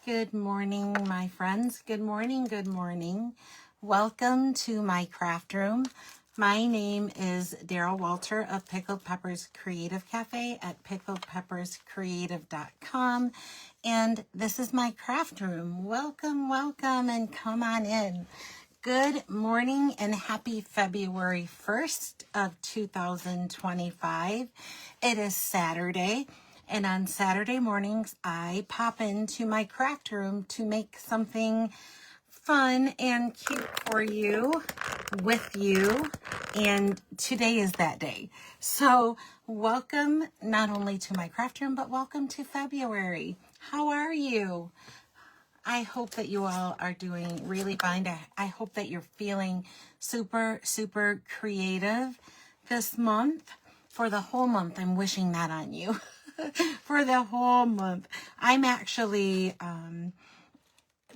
Good morning, my friends. Good morning, good morning. Welcome to my craft room. My name is Daryl Walter of Pickled Peppers Creative Cafe at pickledpepperscreative.com. And this is my craft room. Welcome, welcome, and come on in. Good morning and happy February 1st of 2025. It is Saturday. And on Saturday mornings, I pop into my craft room to make something fun and cute for you, with you. And today is that day. So welcome not only to my craft room, but welcome to February. How are you? I hope that you all are doing really fine. I hope that you're feeling super, super creative this month. For the whole month, I'm wishing that on you. For the whole month. I'm actually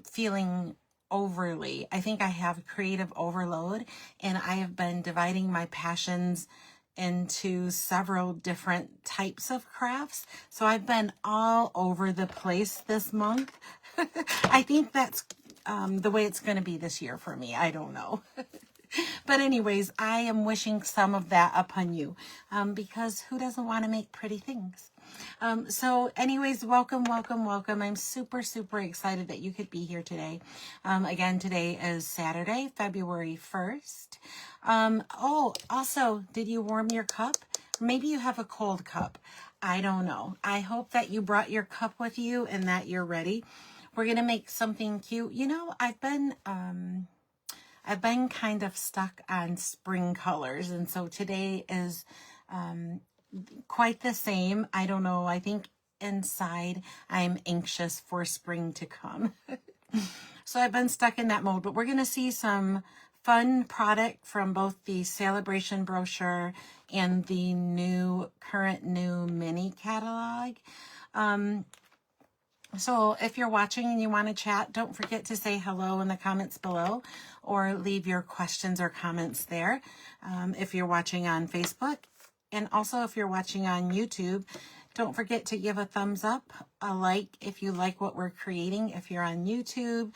feeling overly. I think I have creative overload, and I have been dividing my passions into several different types of crafts. So I've been all over the place this month. I think that's the way it's going to be this year for me. I don't know. But anyways, I am wishing some of that upon you because who doesn't want to make pretty things? So anyways, welcome, welcome, welcome. I'm super, super excited that you could be here today. Again, today is Saturday, February 1st. Oh, also, did you warm your cup? Maybe you have a cold cup. I don't know. I hope that you brought your cup with you and that you're ready. We're going to make something cute. You know, I've been kind of stuck on spring colors, and so today is quite the same. I don't know. I think inside I'm anxious for spring to come. So I've been stuck in that mode, but we're going to see some fun product from both the celebration brochure and the current new mini catalog. So if you're watching and you want to chat, don't forget to say hello in the comments below or leave your questions or comments there. If you're watching on Facebook, and also if you're watching on YouTube, don't forget to give a thumbs up, a like if you like what we're creating. If you're on YouTube,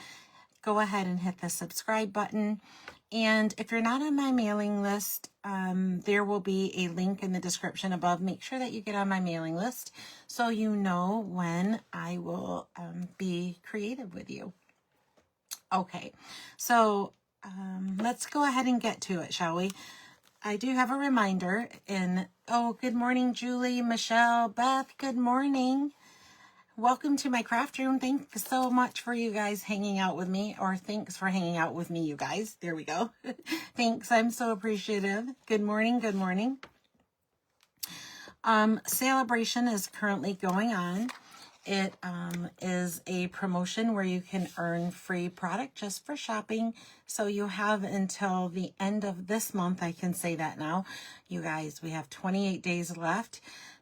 go ahead and hit the subscribe button. And if you're not on my mailing list, there will be a link in the description above. Make sure that you get on my mailing list so you know when I will be creative with you. Okay, so let's go ahead and get to it, shall we? I do have a reminder good morning, Julie, Michelle, Beth, good morning. Welcome to my craft room. Thanks so much for you guys hanging out with me, or thanks for hanging out with me, you guys. There we go. Thanks. I'm so appreciative. Good morning. Good morning. Celebration is currently going on. It is a promotion where you can earn free product just for shopping. So you have until the end of this month. I can say that now. You guys, we have 28 days left.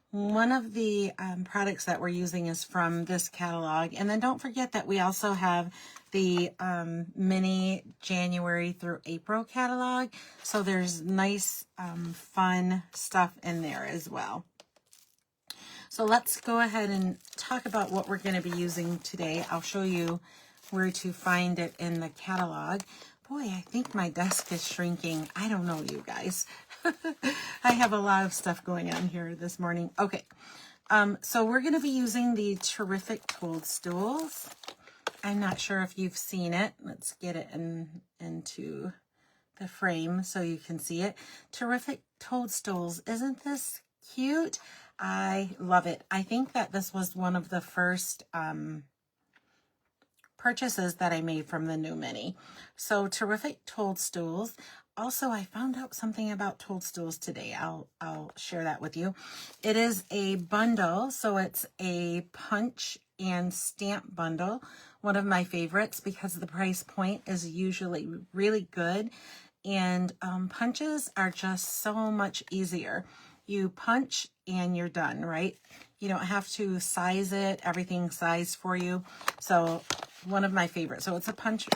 One of the products that we're using is from this catalog. And then don't forget that we also have the mini January through April catalog. So there's nice, fun stuff in there as well. So let's go ahead and talk about what we're going to be using today. I'll show you where to find it in the catalog. Boy, I think my desk is shrinking. I don't know, you guys. I have a lot of stuff going on here this morning. Okay, so we're going to be using the Terrific Toadstools. I'm not sure if you've seen it. Let's get it into the frame so you can see it. Terrific Toadstools. Isn't this cute? I love it. I think that this was one of the first purchases that I made from the new mini. So Terrific Toadstools. Also, I found out something about Toadstools today. I'll share that with you. It is a bundle, so it's a punch and stamp bundle. One of my favorites because the price point is usually really good. And punches are just so much easier. You punch and you're done, right? You don't have to size it. Everything's sized for you. So one of my favorites. So it's a punch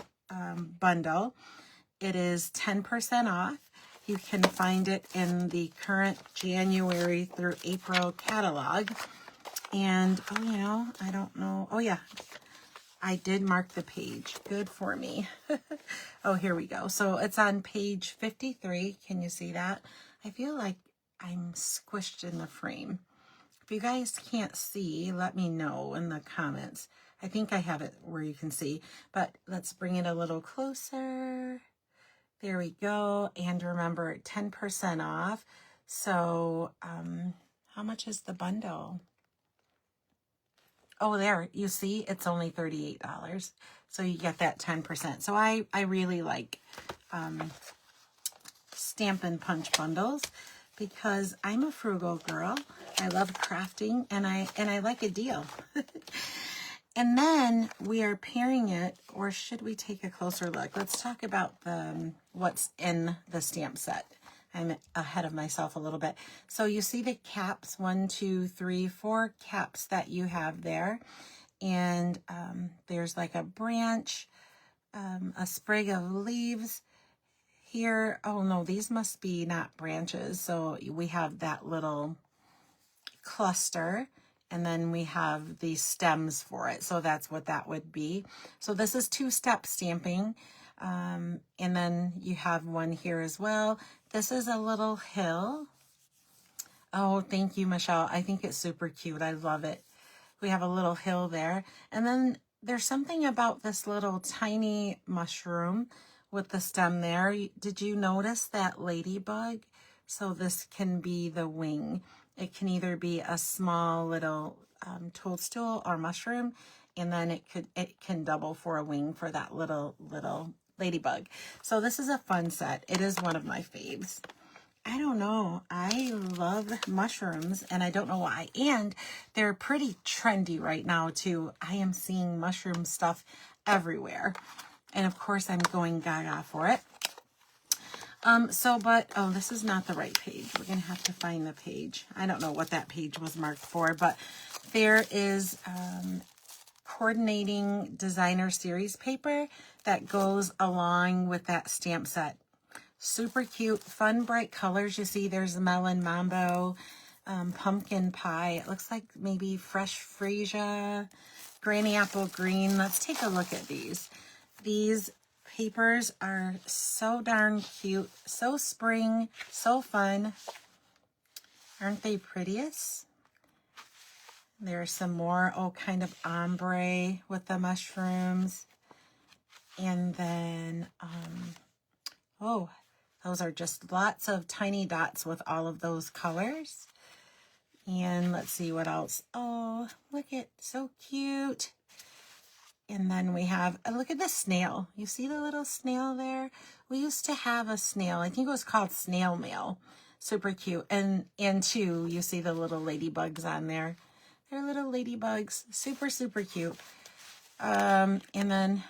bundle. It is 10% off. You can find it in the current January through April catalog. And, I don't know. Oh, yeah. I did mark the page. Good for me. Oh, here we go. So it's on page 53. Can you see that? I feel like I'm squished in the frame. If you guys can't see, let me know in the comments. I think I have it where you can see, but let's bring it a little closer. There we go. And remember, 10% off. So how much is the bundle? Oh, there, you see, it's only $38. So you get that 10%. So I really like Stampin' Punch bundles because I'm a frugal girl. I love crafting and I like a deal. And then we are pairing it, or should we take a closer look? Let's talk about the what's in the stamp set. I'm ahead of myself a little bit. So you see the caps, 1, 2, 3, 4 caps that you have there. And there's like a branch, a sprig of leaves here. Oh no, these must be not branches. So we have that little cluster, and then we have the stems for it. So that's what that would be. So this is 2-step stamping. And then you have one here as well. This is a little hill. Oh, thank you, Michelle. I think it's super cute. I love it. We have a little hill there. And then there's something about this little tiny mushroom with the stem there. Did you notice that ladybug? So this can be the wing. It can either be a small little toadstool or mushroom, and then it can double for a wing for that little ladybug. So this is a fun set. It is one of my faves. I don't know. I love mushrooms, and I don't know why. And they're pretty trendy right now, too. I am seeing mushroom stuff everywhere. And, of course, I'm going gaga for it. Oh, this is not the right page. We're going to have to find the page. I don't know what that page was marked for, but there is coordinating designer series paper that goes along with that stamp set. Super cute, fun, bright colors. You see there's melon mambo, pumpkin pie. It looks like maybe fresh freesia, granny apple green. Let's take a look at these. These papers are so darn cute, so spring, so fun. Aren't they prettiest? There's some more, kind of ombre with the mushrooms. And then, those are just lots of tiny dots with all of those colors. And let's see what else. Oh, look at, so cute. And then we have, look at the snail. You see the little snail there? We used to have a snail. I think it was called snail mail. Super cute. And too, you see the little ladybugs on there. They're little ladybugs. Super, super cute. And then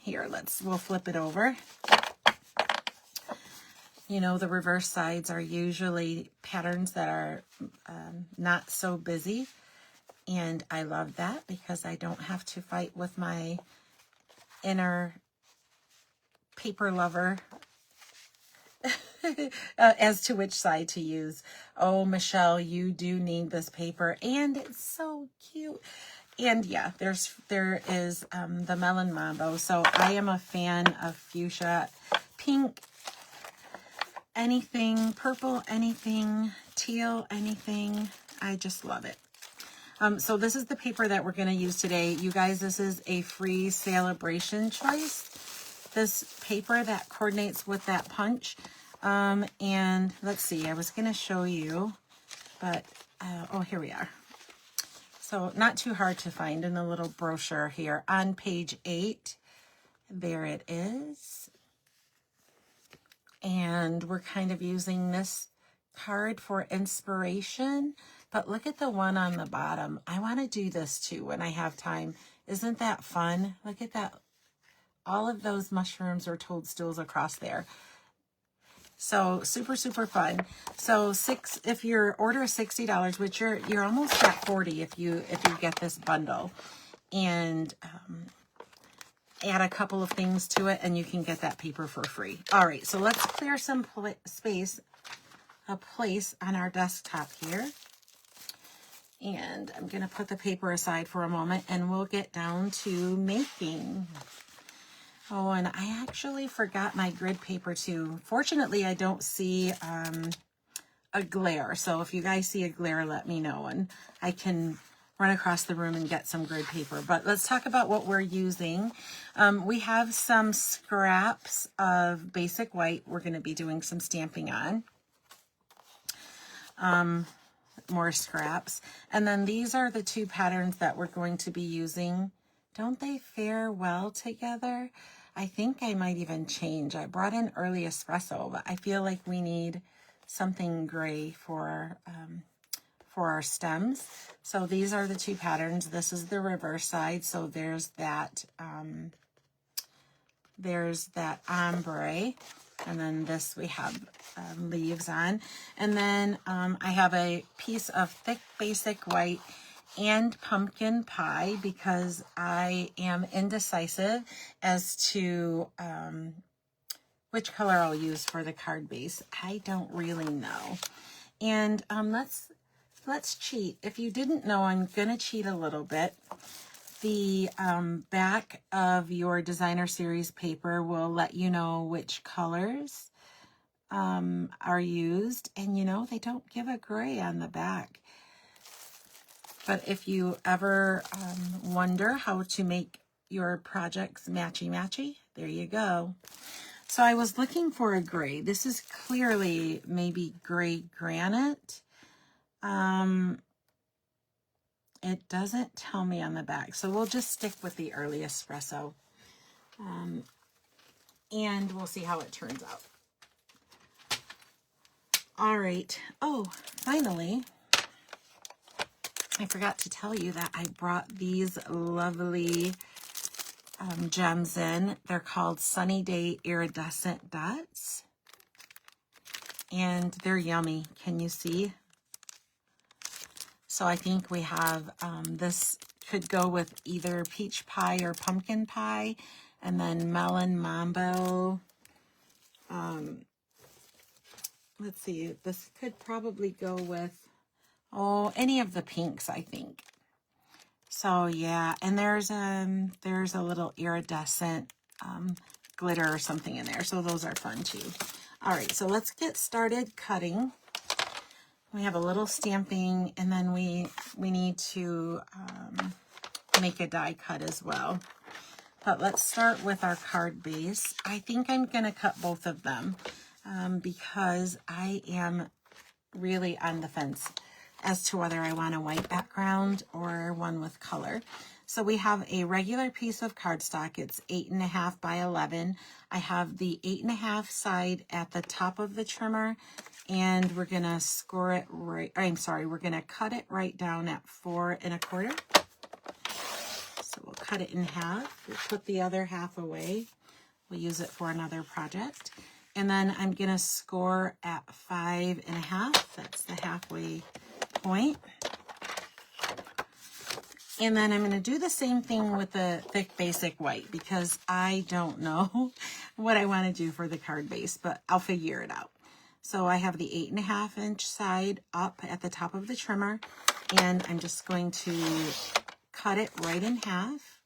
here, we'll flip it over. You know, the reverse sides are usually patterns that are not so busy. And I love that because I don't have to fight with my inner paper lover as to which side to use. Oh, Michelle, you do need this paper, and it's so cute. And yeah, there is the melon mambo. So I am a fan of fuchsia, pink, anything, purple, anything, teal, anything. I just love it. So this is the paper that we're going to use today. You guys, this is a free celebration choice. This paper that coordinates with that punch. And let's see, I was going to show you, but, here we are. So not too hard to find in the little brochure here on page 8. There it is. And we're kind of using this card for inspiration. But look at the one on the bottom. I want to do this too when I have time. Isn't that fun? Look at that. All of those mushrooms or toadstools across there. So super, super fun. So if your order is $60, which you're almost at $40 if you get this bundle, and add a couple of things to it, and you can get that paper for free. All right, so let's clear some space, a place on our desktop here. And I'm going to put the paper aside for a moment and we'll get down to making. Oh, and I actually forgot my grid paper too. Fortunately, I don't see a glare. So if you guys see a glare, let me know and I can run across the room and get some grid paper. But let's talk about what we're using. We have some scraps of basic white we're going to be doing some stamping on. More scraps. And then these are the two patterns that we're going to be using. Don't they fare well together? I think I might even change. I brought in early espresso, but I feel like we need something gray for our stems. So these are the two patterns. This is the reverse side. So there's that ombre. And then this we have leaves on. And then I have a piece of thick basic white and pumpkin pie because I am indecisive as to which color I'll use for the card base. I don't really know. And let's cheat. If you didn't know, I'm going to cheat a little bit. The back of your designer series paper will let you know which colors are used. And you know, they don't give a gray on the back. But if you ever wonder how to make your projects matchy-matchy, there you go. So I was looking for a gray. This is clearly maybe gray granite. It doesn't tell me on the back, so we'll just stick with the early espresso. And we'll see how it turns out. All right. Oh, finally, I forgot to tell you that I brought these lovely gems in. They're called Sunny Day Iridescent Dots. And they're yummy. Can you see? So I think we have, this could go with either peach pie or pumpkin pie, and then melon mambo. Let's see, this could probably go with, any of the pinks, I think. So yeah, and there's a little iridescent glitter or something in there, so those are fun too. All right, so let's get started cutting. We have a little stamping, and then we need to make a die cut as well. But let's start with our card base. I think I'm going to cut both of them because I am really on the fence as to whether I want a white background or one with color. So we have a regular piece of cardstock. It's 8.5 by 11. I have the 8.5 side at the top of the trimmer, and we're gonna score it right, we're gonna cut it right down at 4 1/4. So we'll cut it in half. We'll put the other half away. We'll use it for another project. And then I'm gonna score at 5 1/2. That's the halfway point. And then I'm going to do the same thing with the thick basic white because I don't know what I want to do for the card base, but I'll figure it out. So I have the 8.5 inch side up at the top of the trimmer, and I'm just going to cut it right in half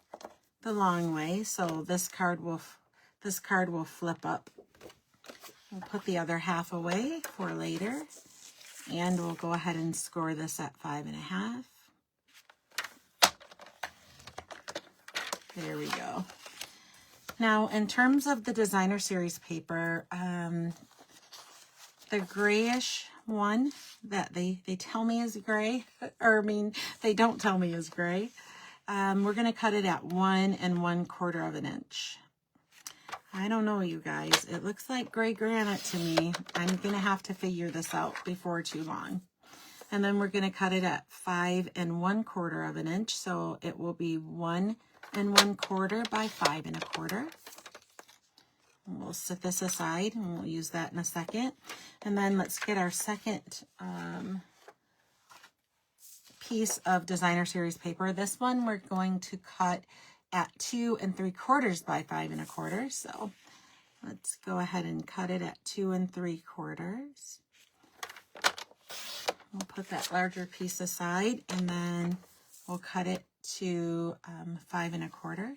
the long way. So this card will flip up. We'll put the other half away for later, and we'll go ahead and score this at 5 1/2. There we go. Now, in terms of the designer series paper, the grayish one that they tell me is gray, or I mean, they don't tell me is gray, we're going to cut it at 1 1/4 inch. I don't know, you guys. It looks like gray granite to me. I'm going to have to figure this out before too long. And then we're going to cut it at 5 1/4 inch, so it will be 1 1/4 by 5 1/4. We'll set this aside and we'll use that in a second. And then let's get our second piece of designer series paper. This one we're going to cut at 2 3/4 by 5 1/4. So let's go ahead and cut it at 2 3/4. we'll put that larger piece aside, and then we'll cut it to 5 1/4.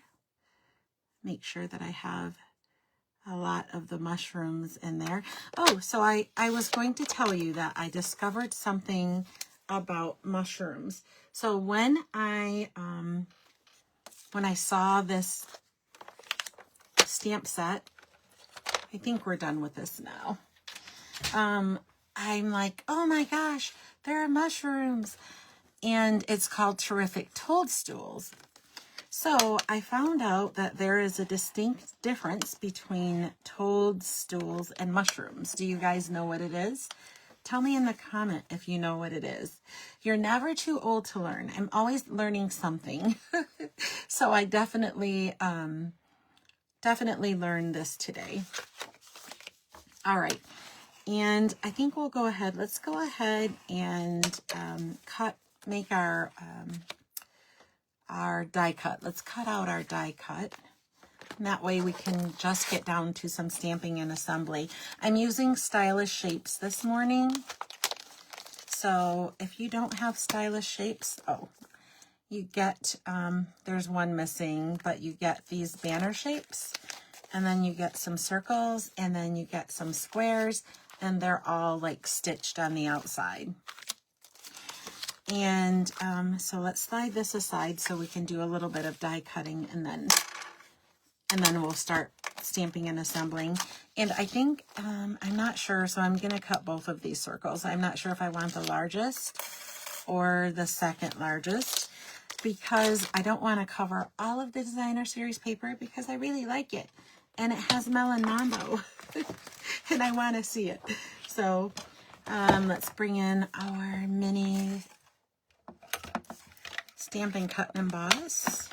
Make sure that I have a lot of the mushrooms in there. Oh, so I was going to tell you that I discovered something about mushrooms. So when I saw this stamp set, I think we're done with this now. I'm like, oh my gosh, there are mushrooms. And it's called Terrific Toadstools. So I found out that there is a distinct difference between toadstools and mushrooms. Do you guys know what it is? Tell me in the comment if you know what it is. You're never too old to learn. I'm always learning something. So I definitely learned this today. All right. And I think we'll go ahead. Let's go ahead and make our die cut. Let's cut out our die cut. And that way we can just get down to some stamping and assembly. I'm using Stylish Shapes this morning. So if you don't have Stylish Shapes, you get, there's one missing, but you get these banner shapes, and then you get some circles, and then you get some squares, and they're all like stitched on the outside. And so let's slide this aside so we can do a little bit of die cutting, and then we'll start stamping and assembling. And I think, I'm not sure, so I'm going to cut both of these circles. I'm not sure if I want the largest or the second largest, because I don't want to cover all of the designer series paper, because I really like it. And it has Melon Mambo, and I want to see it. So let's bring in our mini Stampin' Cut and Emboss.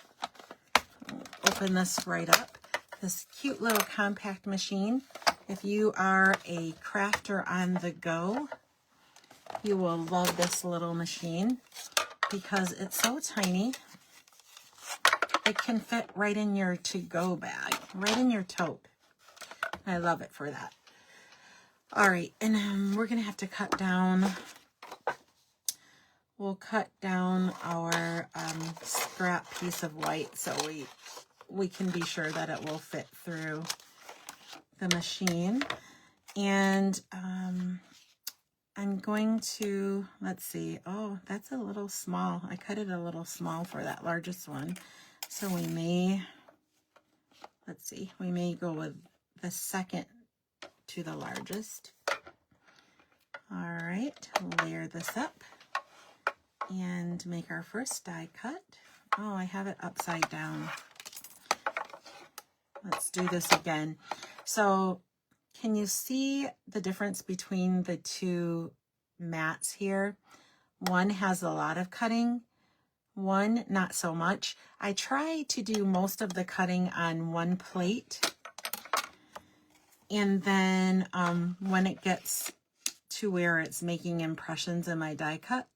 Open this right up. This cute little compact machine. If you are a crafter on the go, you will love this little machine because it's so tiny. It can fit right in your to-go bag, right in your tote. I love it for that. All right, and we're going to have to cut down. We'll cut down our scrap piece of white so we can be sure that it will fit through the machine. And I'm going to, let's see. Oh, that's a little small. I cut it a little small for that largest one. So we may, let's see, we may go with the second to the largest. All right, layer this up and make our first die cut. Oh, I have it upside down. Let's do this again. So can you see the difference between the two mats here? One has a lot of cutting, one not so much. I try to do most of the cutting on one plate, and then when it gets to where it's making impressions in my die cut,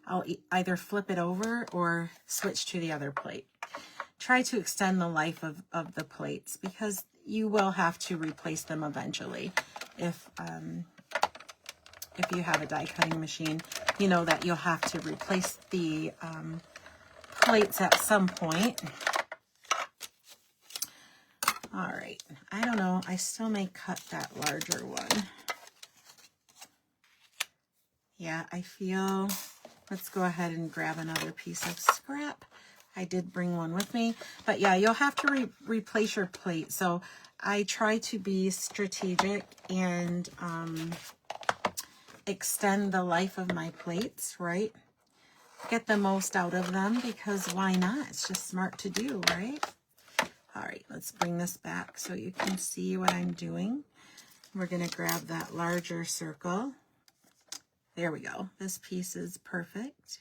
I'll either flip it over or switch to the other plate. Try to extend the life of the plates, because you will have to replace them eventually. If you have a die cutting machine, you know that you'll have to replace the plates at some point. All right, I don't know, I still may cut that larger one. Yeah, I feel, let's go ahead and grab another piece of scrap. I did bring one with me, but yeah, you'll have to replace your plate. So I try to be strategic and extend the life of my plates, right? Get the most out of them, because why not? It's just smart to do, right? All right, let's bring this back so you can see what I'm doing. We're going to grab that larger circle. There we go. This piece is perfect.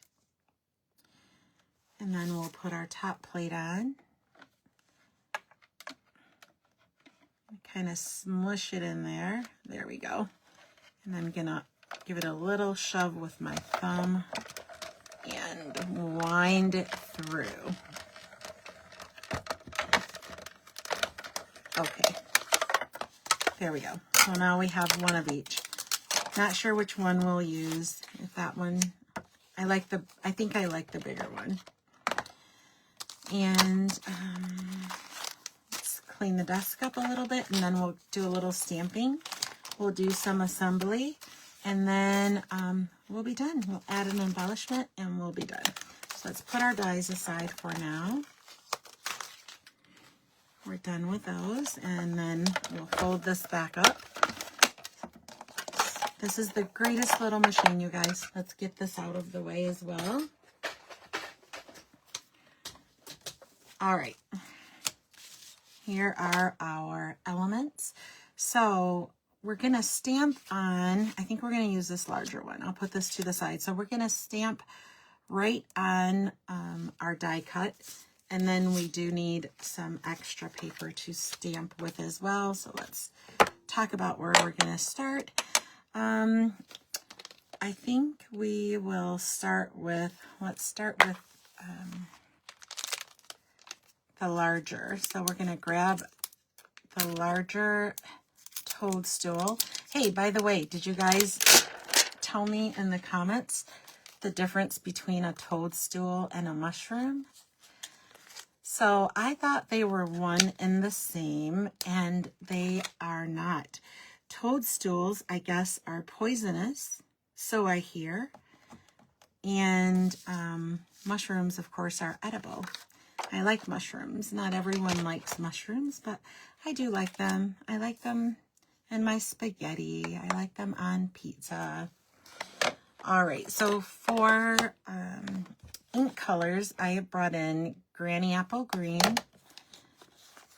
And then we'll put our top plate on. Kind of smush it in there. There we go. And I'm gonna give it a little shove with my thumb and wind it through. Okay. There we go. So now we have one of each. Not sure which one we'll use. If that one, I think I like the bigger one. And let's clean the desk up a little bit, and then we'll do a little stamping. We'll do some assembly, and then we'll be done. We'll add an embellishment, and we'll be done. So let's put our dies aside for now. We're done with those, and then we'll fold this back up. This is the greatest little machine, you guys. Let's get this out of the way as well. All right. Here are our elements. So we're going to stamp on, I think we're going to use this larger one. I'll put this to the side. So we're going to stamp right on our die cut. And then we do need some extra paper to stamp with as well. So let's talk about where we're going to start. I think we will start with, let's start with the larger. So we're going to grab the larger toadstool. Hey, by the way, did you guys tell me in the comments the difference between a toadstool and a mushroom? So I thought they were one and the same, and they are not. Toadstools, I guess, are poisonous, so I hear. And mushrooms, of course, are edible. I like mushrooms. Not everyone likes mushrooms, but I do like them. I like them in my spaghetti. I like them on pizza. All right, so for ink colors, I brought in Granny Apple Green,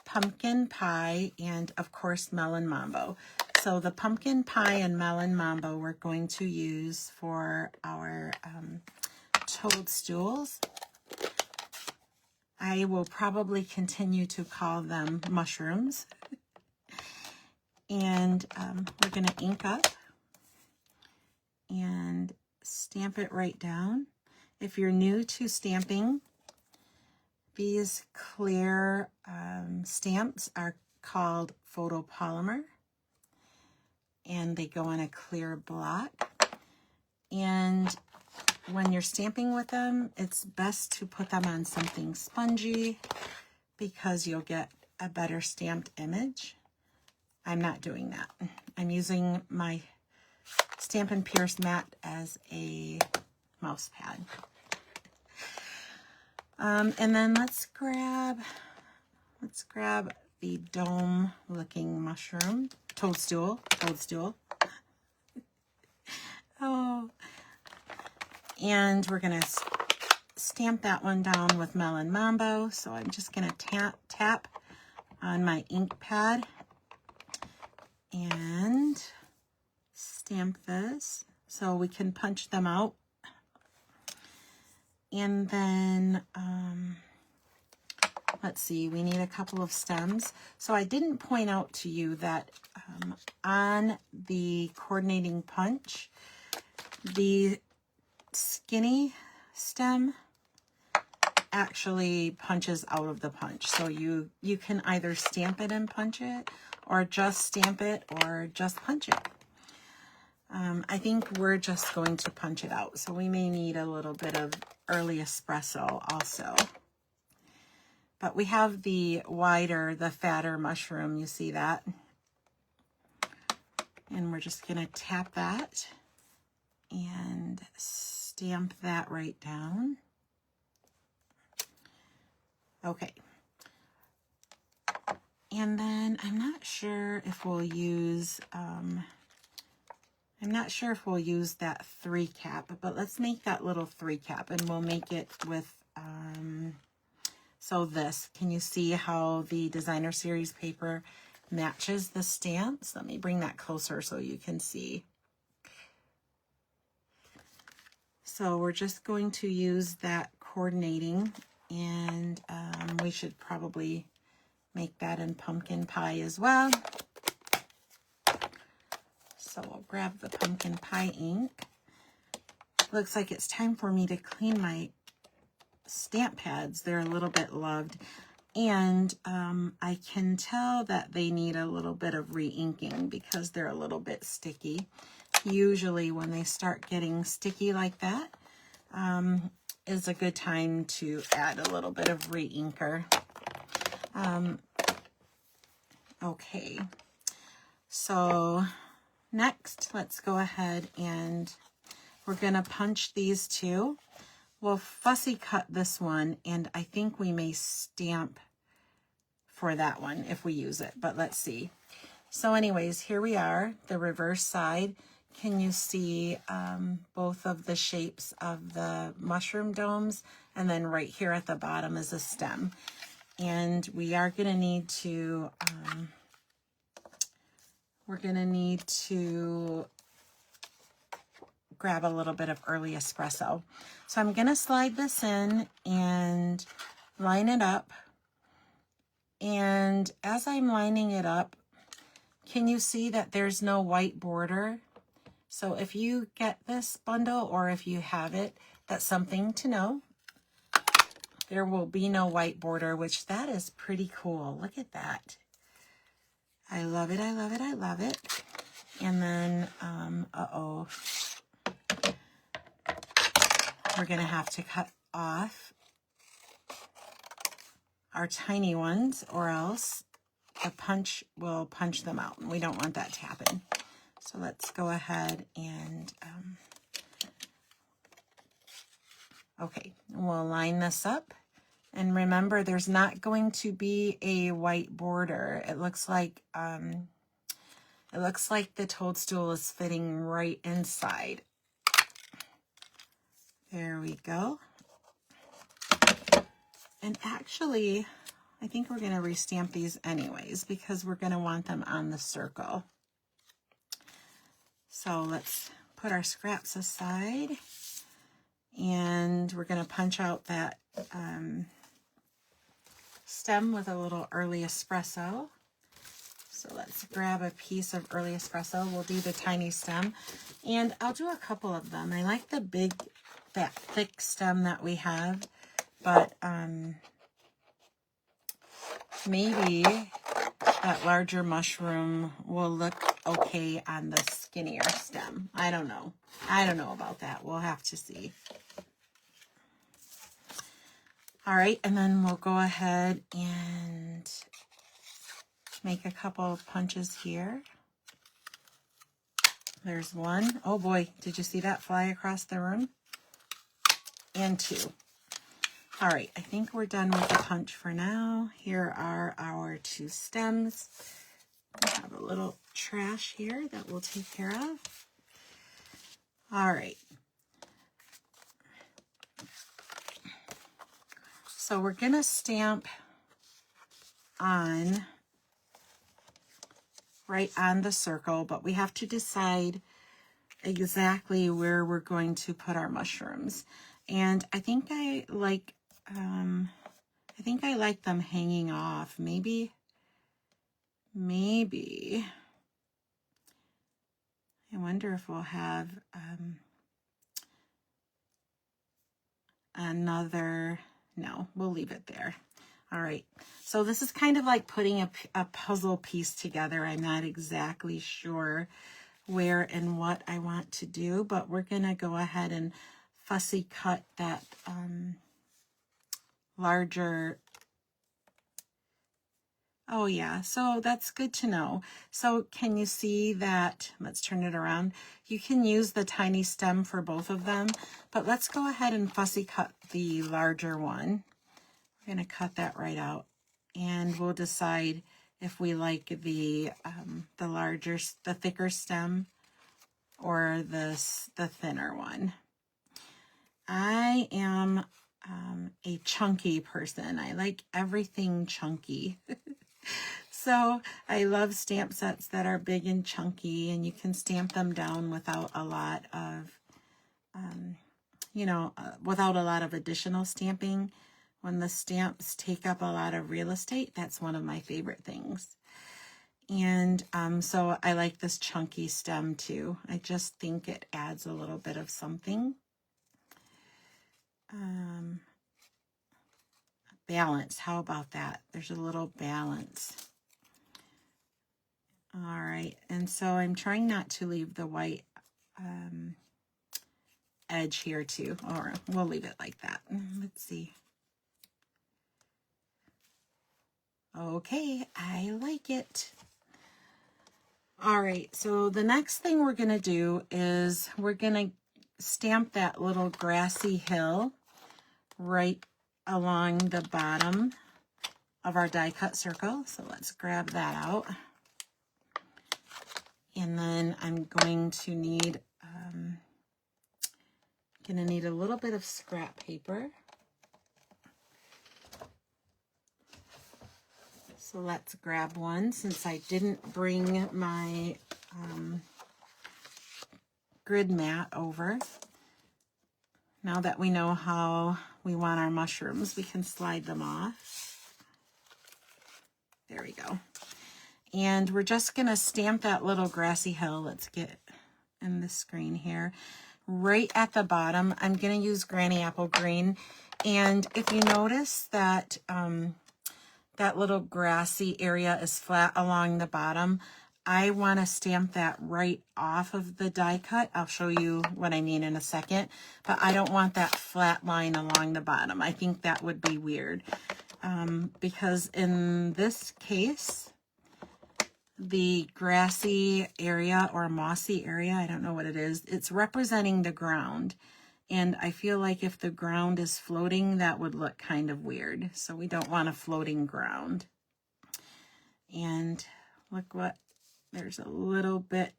Pumpkin Pie, and of course Melon Mambo. So the Pumpkin Pie and Melon Mambo we're going to use for our toadstools. I will probably continue to call them mushrooms. And we're going to ink up and stamp it right down. If you're new to stamping, these clear stamps are called photopolymer, and they go on a clear block. And when you're stamping with them, it's best to put them on something spongy because you'll get a better stamped image. I'm not doing that. I'm using my Stampin' Pierce mat as a mouse pad. And then let's grab the dome looking mushroom, toadstool. Oh, and we're gonna stamp that one down with Melon Mambo. So I'm just gonna tap on my ink pad and stamp this so we can punch them out. And then, let's see, we need a couple of stems. So I didn't point out to you that on the coordinating punch, the skinny stem actually punches out of the punch. So you can either stamp it and punch it, or just stamp it, or just punch it. I think we're just going to punch it out. So we may need a little bit of early espresso also. But we have the wider, the fatter mushroom, you see that? And we're just going to tap that and stamp that right down. Okay. And then I'm not sure if we'll use that 3 cap, but let's make that little 3 cap, and we'll make it with, so this, can you see how the Designer Series paper matches the stamps? Let me bring that closer so you can see. So we're just going to use that coordinating, and we should probably make that in Pumpkin Pie as well. So we'll grab the Pumpkin Pie ink. Looks like it's time for me to clean my stamp pads. They're a little bit loved, and I can tell that they need a little bit of re-inking because they're a little bit sticky. usually when they start getting sticky like that, is a good time to add a little bit of re-inker. Okay, so next, let's go ahead and we're gonna punch these two. We'll fussy cut this one, and I think we may stamp for that one if we use it, but let's see. So anyways, here we are, the reverse side. Can you see both of the shapes of the mushroom domes? And then right here at the bottom is a stem. And we are gonna need to, grab a little bit of early espresso. So I'm gonna slide this in and line it up. And as I'm lining it up, can you see that there's no white border? So if you get this bundle or if you have it, that's something to know. There will be no white border, which that is pretty cool. Look at that. I love it, I love it, I love it. And then, we're gonna have to cut off our tiny ones or else the punch will punch them out. And we don't want that to happen. So let's go ahead and, okay, we'll line this up. And remember, there's not going to be a white border. It looks like the toadstool is fitting right inside. There we go. And actually, I think we're going to restamp these anyways because we're going to want them on the circle. So let's put our scraps aside and we're going to punch out that stem with a little early espresso. So let's grab a piece of early espresso. We'll do the tiny stem and I'll do a couple of them. I like the big, that thick stem that we have, but maybe that larger mushroom will look okay on the skinnier stem. I don't know. I don't know about that. We'll have to see. All right, and then we'll go ahead and make a couple of punches here. There's one. Oh boy, did you see that fly across the room? And two. All right, I think we're done with the punch for now. Here are our two stems. We have a little trash here that we'll take care of. All right. So we're gonna stamp on right on the circle, but we have to decide exactly where we're going to put our mushrooms. And I think I like them hanging off. Maybe I wonder if we'll have another. No, we'll leave it there. All right, so this is kind of like putting a puzzle piece together. I'm not exactly sure where and what I want to do, but we're gonna go ahead and fussy cut that larger. Oh yeah, so that's good to know. So can you see that? Let's turn it around. You can use the tiny stem for both of them, but let's go ahead and fussy cut the larger one. We're gonna cut that right out, and we'll decide if we like the thicker stem or the thinner one. I am a chunky person. I like everything chunky. So I love stamp sets that are big and chunky, and you can stamp them down without a lot of, without a lot of additional stamping. When the stamps take up a lot of real estate, that's one of my favorite things. And so I like this chunky stem too. I just think it adds a little bit of something. Balance, how about that? There's a little balance. All right, and so I'm trying not to leave the white edge here too, or we'll leave it like that. Let's see. Okay, I like it. All right, so the next thing we're gonna do is we're gonna stamp that little grassy hill right along the bottom of our die cut circle. So let's grab that out. And then I'm going to need a little bit of scrap paper. So let's grab one, since I didn't bring my grid mat over. Now that we know how we want our mushrooms, we can slide them off. There we go. And we're just gonna stamp that little grassy hill. Let's get in the screen here. Right at the bottom, I'm gonna use Granny Apple Green. And if you notice that that little grassy area is flat along the bottom, I want to stamp that right off of the die cut. I'll show you what I mean in a second, but I don't want that flat line along the bottom. I think that would be weird because in this case, the grassy area or mossy area, I don't know what it is, it's representing the ground. And I feel like if the ground is floating, that would look kind of weird. So we don't want a floating ground. And look what, there's a little bit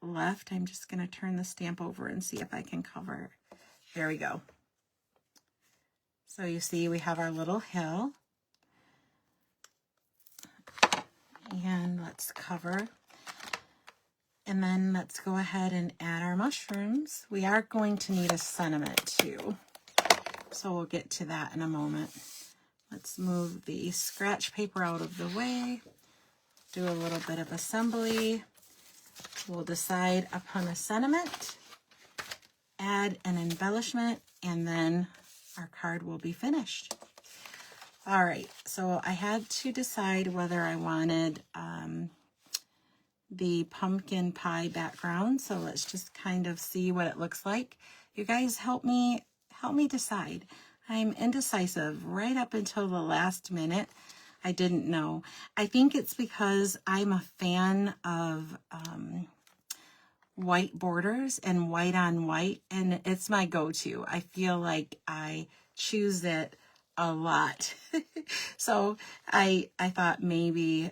left. I'm just going to turn the stamp over and see if I can cover. There we go. So you see we have our little hill. And let's cover. And then let's go ahead and add our mushrooms. We are going to need a sentiment too. So we'll get to that in a moment. Let's move the scratch paper out of the way. Do a little bit of assembly. We'll decide upon a sentiment, add an embellishment, and then our card will be finished. All right, so I had to decide whether I wanted the pumpkin pie background. So let's just kind of see what it looks like. You guys help me decide. I'm indecisive right up until the last minute. I didn't know. I think it's because I'm a fan of white borders and white on white, and it's my go-to. I feel like I choose it a lot. So I thought maybe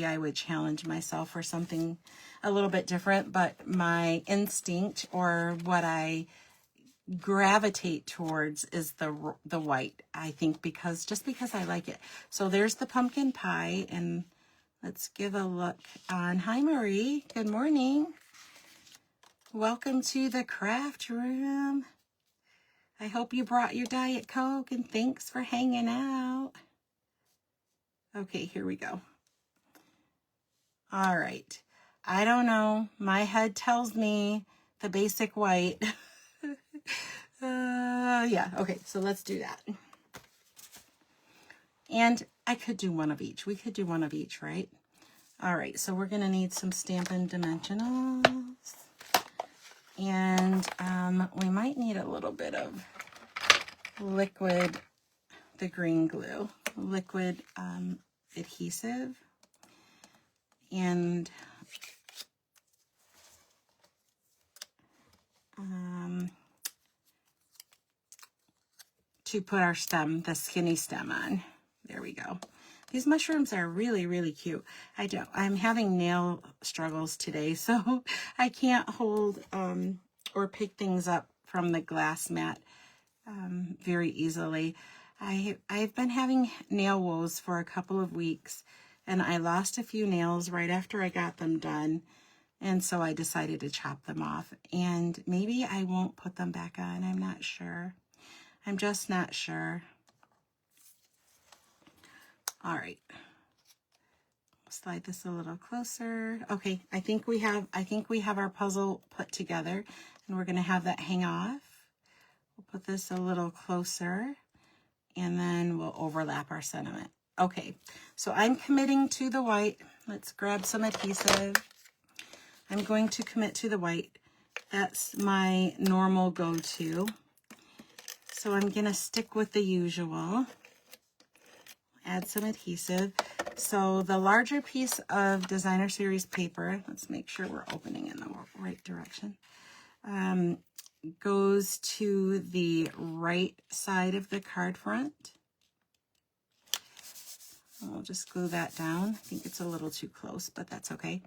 I would challenge myself for something a little bit different, but my instinct, or what I gravitate towards, is the white, I think, because I like it. So there's the pumpkin pie, and let's give a look on. Hi Marie, good morning. Welcome to the craft room. I hope you brought your Diet Coke, and thanks for hanging out. Okay, here we go. All right. I don't know. My head tells me the basic white. Yeah, okay, so let's do that. And I could do one of each. We could do one of each, right? All right, so we're going to need some Stampin' Dimensionals. And we might need a little bit of liquid, the green glue, liquid adhesive. And to put our stem, the skinny stem on. There we go. These mushrooms are really, really cute. I'm having nail struggles today, so I can't hold or pick things up from the glass mat very easily. I've been having nail woes for a couple of weeks, and I lost a few nails right after I got them done, and so I decided to chop them off. And maybe I won't put them back on. I'm not sure. I'm just not sure. All right, slide this a little closer. Okay, I think we have our puzzle put together, and we're going to have that hang off. We'll put this a little closer, and then we'll overlap our sentiment. Okay, so I'm committing to the white. Let's grab some adhesive. I'm going to commit to the white, That's my normal go-to. So I'm gonna stick with the usual. Add some adhesive. So the larger piece of Designer Series paper, let's make sure we're opening in the right direction, goes to the right side of the card front. I'll just glue that down. I think it's a little too close, but that's okay.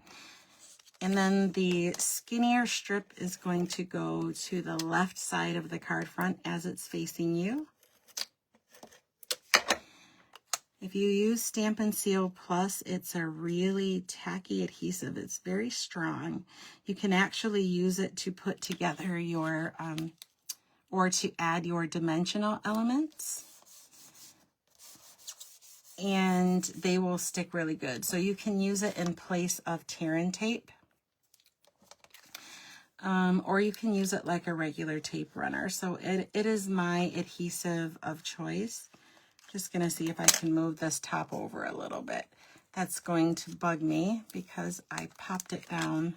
And then the skinnier strip is going to go to the left side of the card front as it's facing you. If you use Stampin' Seal Plus, it's a really tacky adhesive. It's very strong. You can actually use it to put together your, or to add your dimensional elements. And they will stick really good. So you can use it in place of Terran tape. Or you can use it like a regular tape runner. So it is my adhesive of choice. Just gonna see if I can move this top over a little bit. That's going to bug me because I popped it down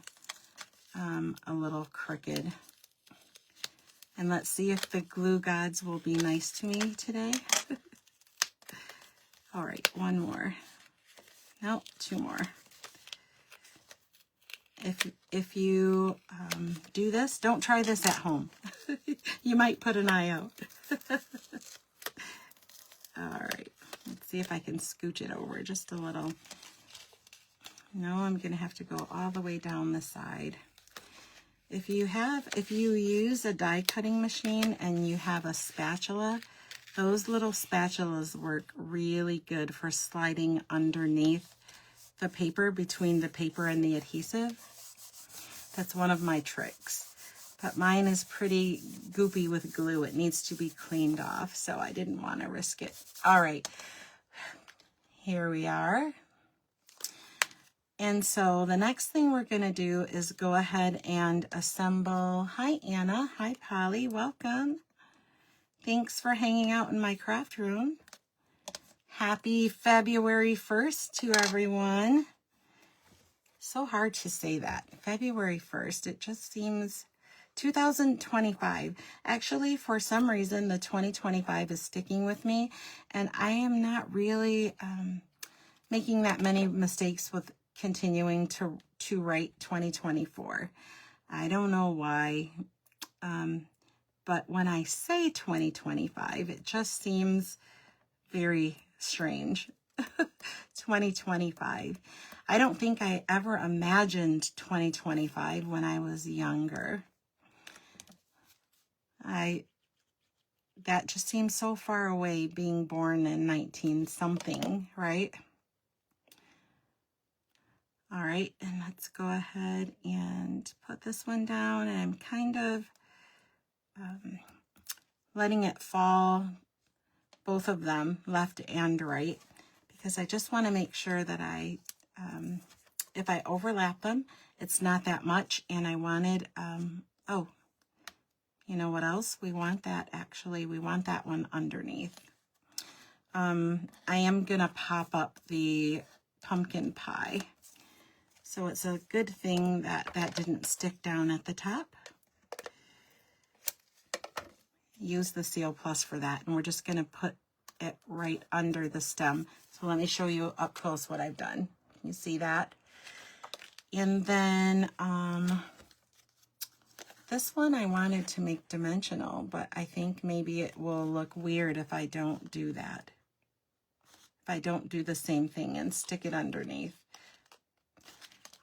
a little crooked. And let's see if the glue gods will be nice to me today. All right, one more. Nope, two more. If you do this, don't try this at home. You might put an eye out. All right, let's see if I can scooch it over just a little. No, I'm gonna have to go all the way down the side. If you use a die cutting machine and you have a spatula, those little spatulas work really good for sliding underneath the paper, between the paper and the adhesive. That's one of my tricks. But mine is pretty goopy with glue. It needs to be cleaned off, so I didn't want to risk it. All right, here we are. And so the next thing we're going to do is go ahead and assemble. Hi, Anna. Hi, Polly. Welcome. Thanks for hanging out in my craft room. Happy February 1st to everyone. So hard to say that. February 1st. It just seems 2025. Actually, for some reason, the 2025 is sticking with me, and I am not really making that many mistakes with continuing to write 2024. I don't know why, but when I say 2025, it just seems very strange. 2025. I don't think I ever imagined 2025 when I was younger. That just seems so far away, being born in 19 something, right? All right, and let's go ahead and put this one down, and I'm kind of letting it fall, both of them, left and right, because I just want to make sure that if I overlap them, it's not that much. And I wanted, oh, you know what else? We want that, actually, we want that one underneath. I am gonna pop up the pumpkin pie. So it's a good thing that that didn't stick down at the top. Use the Seal Plus for that, and we're just gonna put it right under the stem. So let me show you up close what I've done. You see that? And then this one I wanted to make dimensional, but I think maybe it will look weird if I don't do that. If I don't do the same thing and stick it underneath.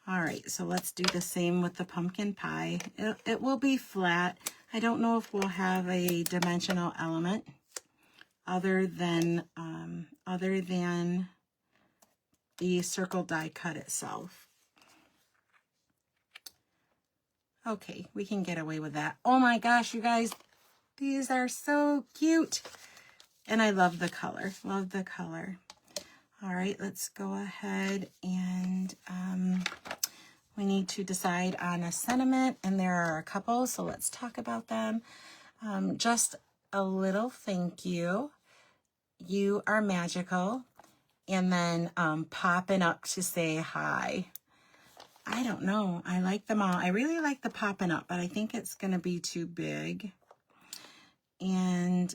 All right, so let's do the same with the pumpkin pie. It will be flat. I don't know if we'll have a dimensional element other than the circle die cut itself. Okay, we can get away with that. Oh my gosh, you guys, these are so cute. And I love the color, love the color. All right, let's go ahead and we need to decide on a sentiment, and there are a couple, so let's talk about them. Just a little thank you. You are magical. And then popping up to say hi. I don't know. I like them all. I really like the popping up, but I think it's going to be too big. And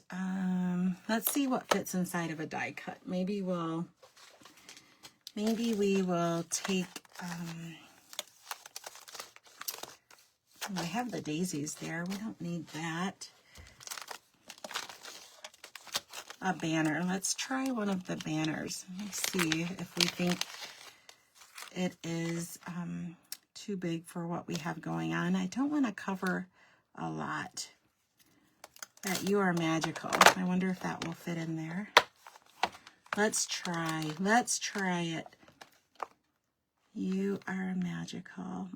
let's see what fits inside of a die cut. Maybe we will take, I have the daisies there. We don't need that. A banner. Let's try one of the banners. Let's see if we think it is too big for what we have going on. I don't want to cover a lot. That You Are Magical. I wonder if that will fit in there. Let's try. Let's try it. You Are Magical.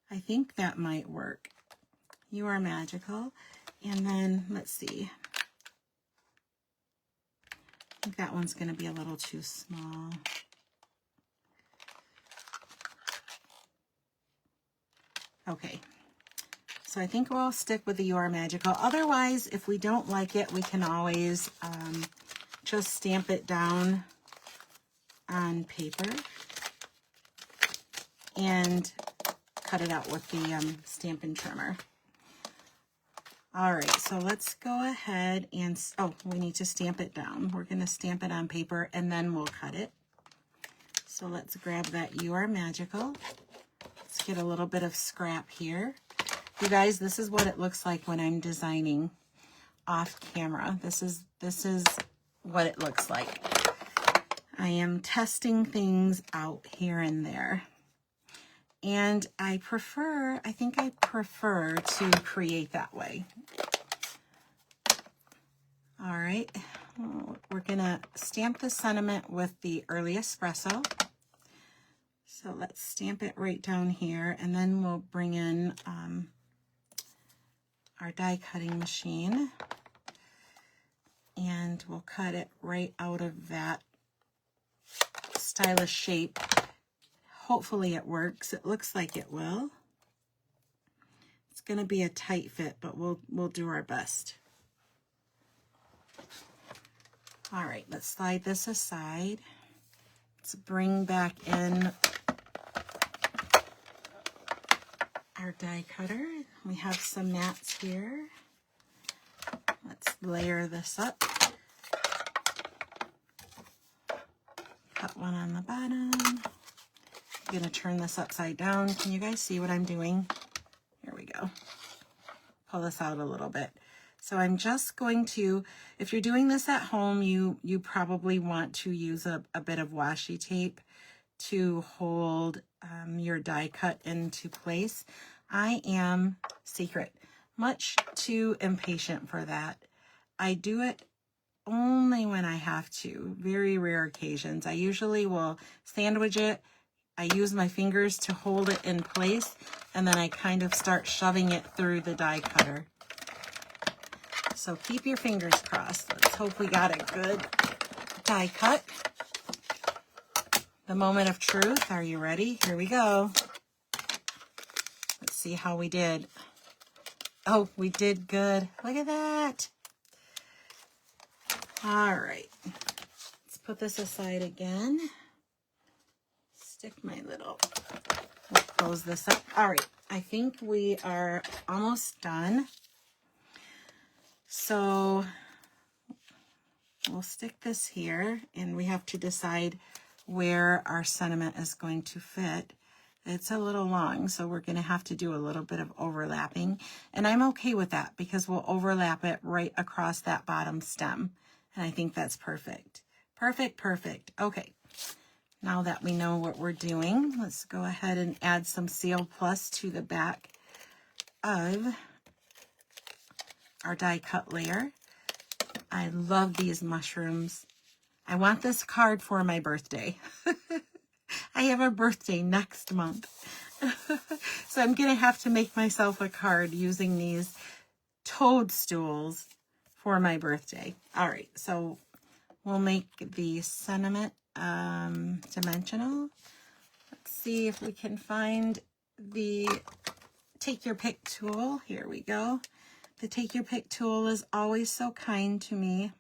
I think that might work. You Are Magical. And then, let's see. I think that one's going to be a little too small. Okay. So I think we'll stick with the You Are Magical. Otherwise, if we don't like it, we can always just stamp it down on paper and cut it out with the Stampin' Trimmer. All right, so let's go ahead and, oh, we need to stamp it down. We're going to stamp it on paper and then we'll cut it. So let's grab that You Are Magical. Let's get a little bit of scrap here. You guys, this is what it looks like when I'm designing off camera. This is what it looks like. I am testing things out here and there. And I think I prefer to create that way. All right, we're gonna stamp the sentiment with the Early Espresso. So let's stamp it right down here, and then we'll bring in our die cutting machine, and we'll cut it right out of that stylish shape. Hopefully it works. It looks like it will. It's going to be a tight fit, but we'll do our best. All right, let's slide this aside. Let's bring back in our die cutter. We have some mats here. Let's layer this up. Cut one on the bottom. I'm going to turn this upside down. Can you guys see what I'm doing? Here we go. Pull this out a little bit. So I'm just going to, if you're doing this at home, you probably want to use a bit of washi tape to hold your die cut into place. I am, secret, much too impatient for that. I do it only when I have to, very rare occasions. I usually will sandwich it. I use my fingers to hold it in place, and then I kind of start shoving it through the die cutter. So keep your fingers crossed. Let's hope we got a good die cut. The moment of truth. Are you ready? Here we go. Let's see how we did. Oh, we did good. Look at that. All right. Let's put this aside again. Stick my little, we'll close this up. All right, I think we are almost done. So we'll stick this here, and we have to decide where our sentiment is going to fit. It's a little long, so we're going to have to do a little bit of overlapping, and I'm okay with that because we'll overlap it right across that bottom stem, and I think that's perfect. Perfect, perfect. Okay. Now that we know what we're doing, let's go ahead and add some Seal Plus to the back of our die cut layer. I love these mushrooms. I want this card for my birthday. I have a birthday next month. So I'm going to have to make myself a card using these Toadstools for my birthday. All right, so we'll make the sentiment dimensional. Let's see if we can find the Take Your Pick tool. Here we go. The Take Your Pick tool is always so kind to me.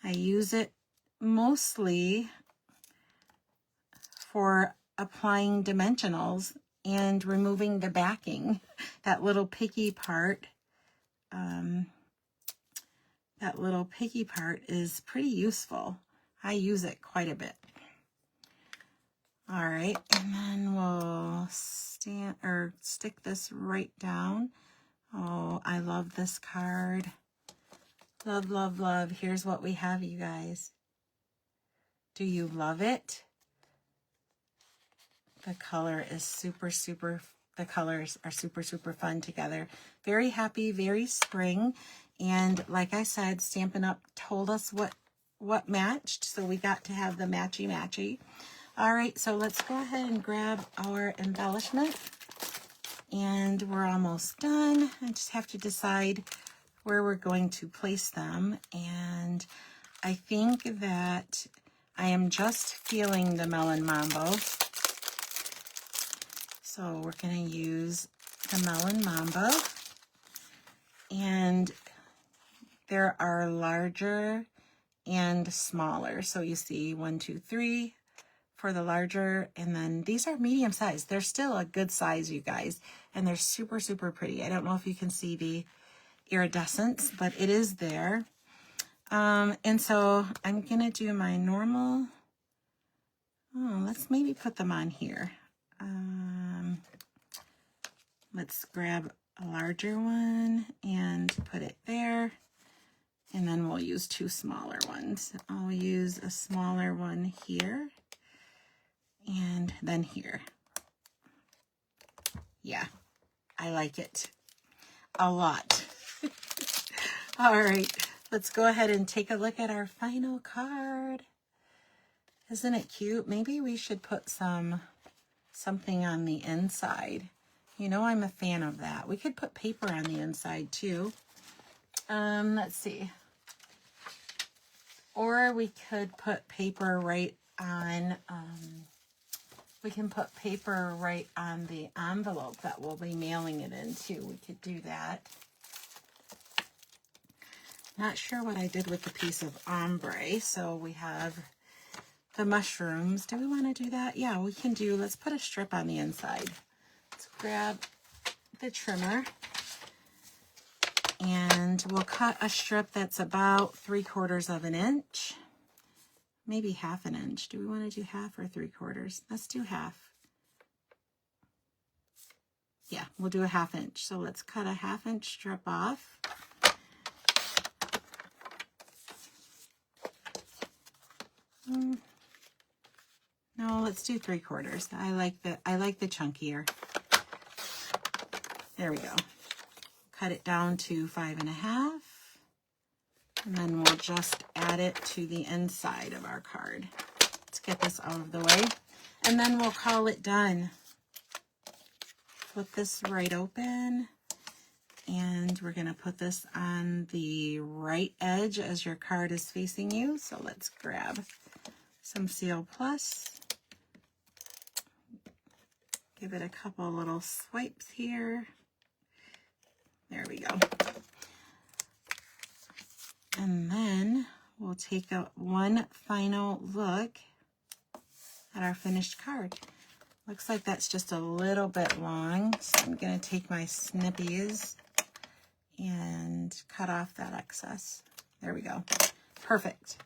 I use it mostly for applying dimensionals and removing the backing. That little picky part, is pretty useful. I use it quite a bit. All right, and then we'll stick this right down. Oh, I love this card. Love, love, love. Here's what we have, you guys. Do you love it? The color is the colors are super, super fun together. Very happy, very spring. And like I said, Stampin' Up! Told us what matched, so we got to have the matchy-matchy. All right, so let's go ahead and grab our embellishment. And we're almost done. I just have to decide where we're going to place them. And I think that I am just feeling the Melon Mambo. So we're going to use the Melon Mambo. And there are larger and smaller. So you see 1, 2, 3 for the larger, and then these are medium size. They're still a good size, you guys, and they're super, super pretty. I don't know if you can see the iridescence, but it is there. And so I'm gonna do my normal. Oh, let's maybe put them on here. Let's grab a larger one and put it there. And then we'll use 2 smaller ones. I'll use a smaller one here and then here. Yeah, I like it a lot. All right, let's go ahead and take a look at our final card. Isn't it cute? Maybe we should put something on the inside. You know, I'm a fan of that. We could put paper on the inside too. Let's see. Or we could put paper right on, we can put paper right on the envelope that we'll be mailing it into. We could do that. Not sure what I did with the piece of ombre. So we have the mushrooms. Do we want to do that? Yeah, we can do, let's put a strip on the inside. Let's grab the trimmer. And we'll cut a strip that's about 3/4 of an inch, maybe 1/2 inch. Do we want to do 1/2 or 3/4? Let's do 1/2. Yeah, we'll do a 1/2 inch. So let's cut a 1/2 inch strip off. No, let's do 3/4. I like the chunkier. There we go. Cut it down to 5 1/2, and then we'll just add it to the inside of our card. Let's get this out of the way, and then we'll call it done. Flip this right open, and we're going to put this on the right edge as your card is facing you. So let's grab some Seal Plus. Give it a couple little swipes here. There we go. And then we'll take one final look at our finished card. Looks like that's just a little bit long, so I'm going to take my snippies and cut off that excess. There we go. Perfect.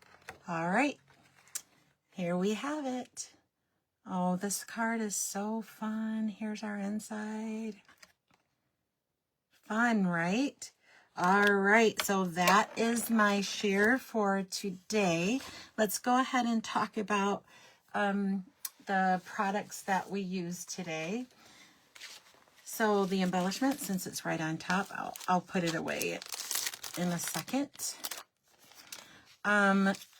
All right. Here we have it. Oh, this card is so fun. Here's our inside. Fun, right? All right, so that is my share for today. Let's go ahead and talk about the products that we use today. So the embellishment, since it's right on top, I'll put it away in a second.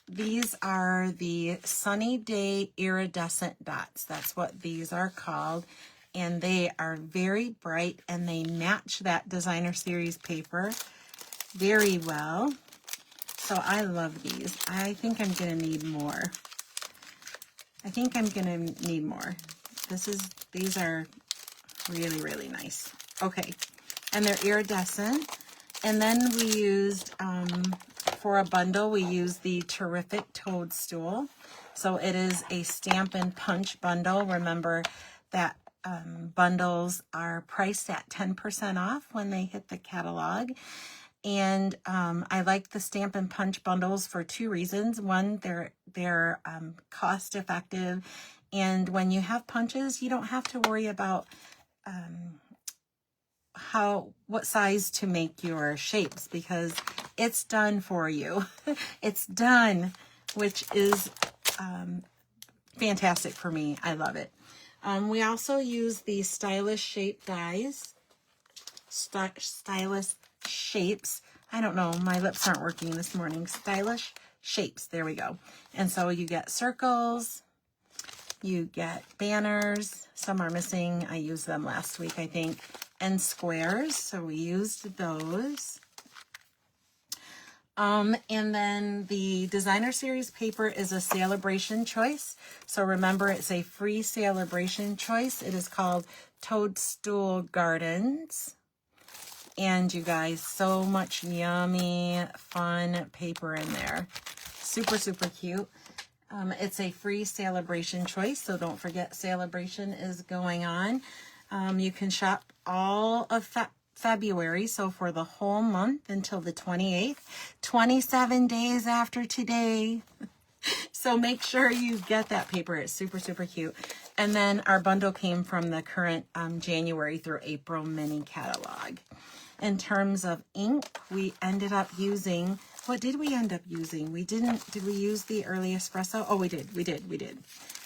These are the Sunny Day Iridescent Dots. That's what these are called. And they are very bright, and they match that Designer Series paper very well. So I love these. I think I'm going to need more. These are really, really nice. Okay, and they're iridescent. And then we used for a bundle, we use the terrific Toadstool. So it is a stamp and punch bundle. Remember that bundles are priced at 10% off when they hit the catalog. And I like the stamp and punch bundles for two reasons. One, they're cost effective. And when you have punches, you don't have to worry about what size to make your shapes, because it's done for you. It's done, which is fantastic for me. I love it. We also use the stylish shape dies. Stylish shapes. I don't know, my lips aren't working this morning. Stylish shapes. There we go. And so you get circles, you get banners. Some are missing. I used them last week, I think. And squares. So we used those. And then the designer series paper is a celebration choice. So remember, it's a free celebration choice. It is called Toadstool Gardens. And you guys, so much yummy, fun paper in there. Super, super cute. It's a free celebration choice, so don't forget celebration is going on. You can shop all of February, so for the whole month until the 28th, 27 days after today. So make sure you get that paper. It's super, super cute. And then our bundle came from the current January through April mini catalog. In terms of ink, we ended up using, what did we end up using? Did we use the early espresso? Oh, we did.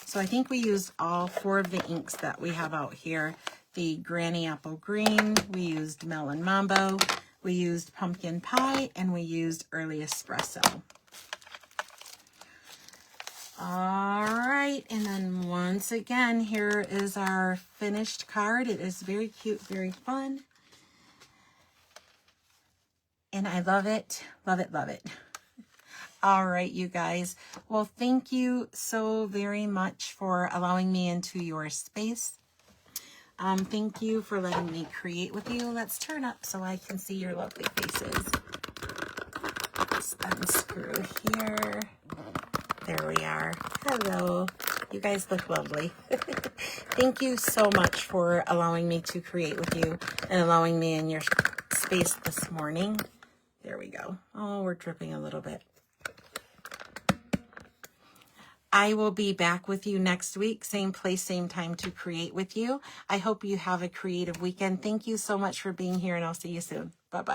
So I think we used all 4 of the inks that we have out here. The Granny Apple Green, we used Melon Mambo, we used Pumpkin Pie, and we used early espresso. All right, and then once again, here is our finished card. It is very cute, very fun. And I love it, love it, love it. All right, you guys. Well, thank you so very much for allowing me into your space. Thank you for letting me create with you. Let's turn up so I can see your lovely faces. Let's unscrew here. There we are. Hello. You guys look lovely. Thank you so much for allowing me to create with you and allowing me in your space this morning. There we go. Oh, we're dripping a little bit. I will be back with you next week, same place, same time to create with you. I hope you have a creative weekend. Thank you so much for being here, and I'll see you soon. Bye-bye.